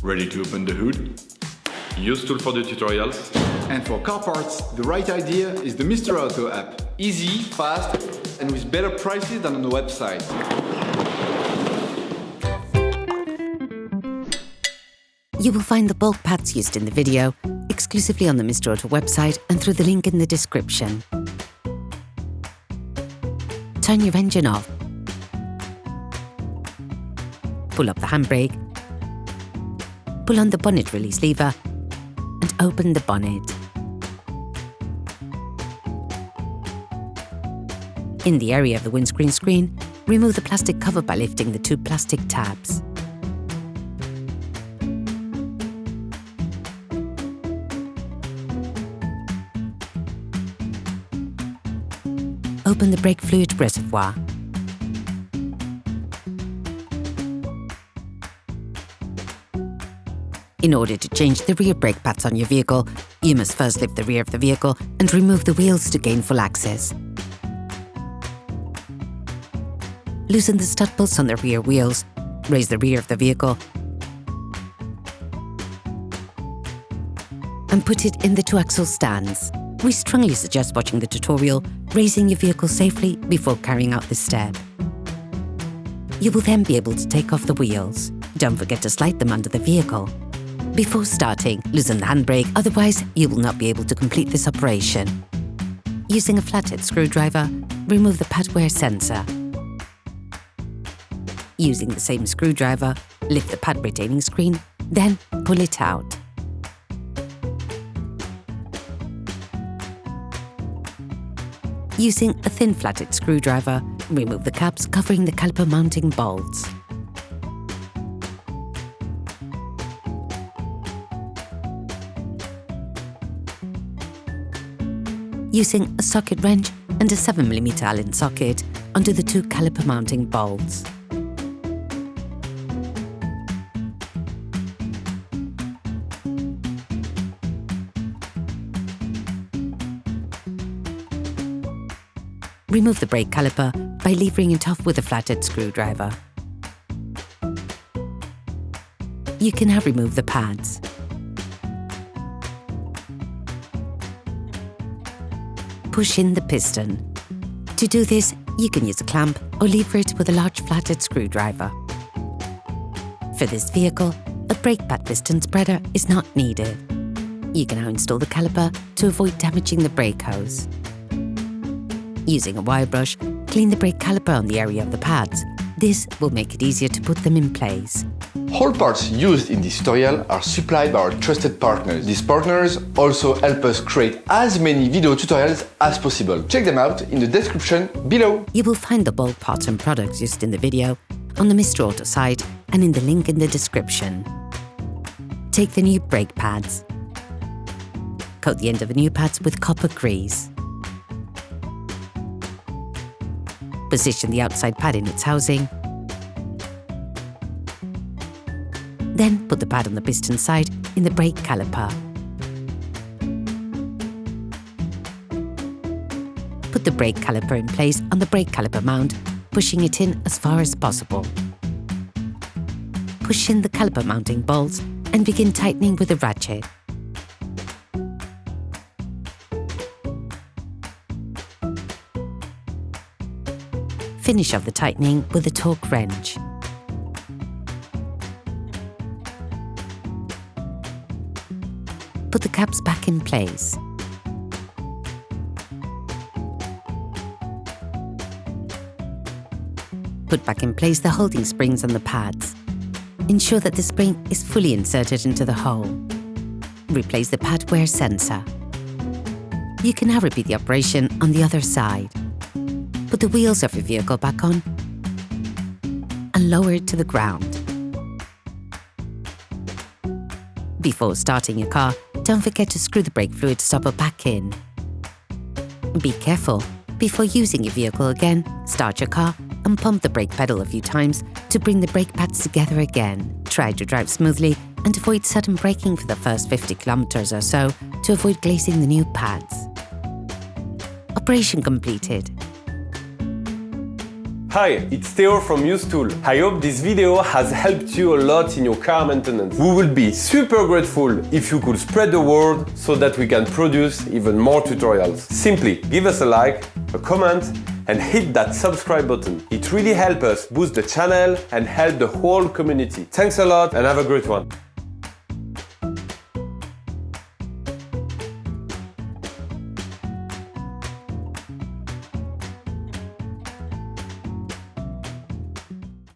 Ready to open the hood? UseTool for the tutorials. And for car parts, the right idea is the Mr. Auto app. Easy, fast, and with better prices than on the website. You will find the bulk pads used in the video exclusively on the Mr. Auto website and through the link in the description. Turn your engine off. Pull up the handbrake. Pull on the bonnet release lever and open the bonnet. In the area of the windscreen screen, remove the plastic cover by lifting the two plastic tabs. Open the brake fluid reservoir. In order to change the rear brake pads on your vehicle, you must first lift the rear of the vehicle and remove the wheels to gain full access. Loosen the stud bolts on the rear wheels, raise the rear of the vehicle, and put it in the two-axle stands. We strongly suggest watching the tutorial, raising your vehicle safely before carrying out this step. You will then be able to take off the wheels. Don't forget to slide them under the vehicle. Before starting, loosen the handbrake, otherwise you will not be able to complete this operation. Using a flathead screwdriver, remove the pad wear sensor. Using the same screwdriver, lift the pad retaining screen, then pull it out. Using a thin flathead screwdriver, remove the caps covering the caliper mounting bolts. Using a socket wrench and a 7mm Allen socket under the two caliper mounting bolts. Remove the brake caliper by levering it off with a flathead screwdriver. You can now remove the pads. Push in the piston. To do this, you can use a clamp or lever it with a large flathead screwdriver. For this vehicle, a brake pad piston spreader is not needed. You can now install the caliper to avoid damaging the brake hose. Using a wire brush, clean the brake caliper on the area of the pads. This will make it easier to put them in place. All parts used in this tutorial are supplied by our trusted partners. These partners also help us create as many video tutorials as possible. Check them out in the description below. You will find the bulk parts and products used in the video on the Mr. Auto site and in the link in the description. Take the new brake pads. Coat the end of the new pads with copper grease. Position the outside pad in its housing. Then put the pad on the piston side in the brake caliper. Put the brake caliper in place on the brake caliper mount, pushing it in as far as possible. Push in the caliper mounting bolts and begin tightening with a ratchet. Finish off the tightening with a torque wrench. Put the caps back in place. Put back in place the holding springs on the pads. Ensure that the spring is fully inserted into the hole. Replace the pad wear sensor. You can now repeat the operation on the other side. Put the wheels of your vehicle back on and lower it to the ground. Before starting your car, don't forget to screw the brake fluid stopper back in. Be careful. Before using your vehicle again, start your car and pump the brake pedal a few times to bring the brake pads together again. Try to drive smoothly and avoid sudden braking for the first 50 kilometers or so to avoid glazing the new pads. Operation completed. Hi, it's Theo from UseTool. I hope this video has helped you a lot in your car maintenance. We will be super grateful if you could spread the word so that we can produce even more tutorials. Simply give us a like, a comment, and hit that subscribe button. It really helps us boost the channel and help the whole community. Thanks a lot and have a great one.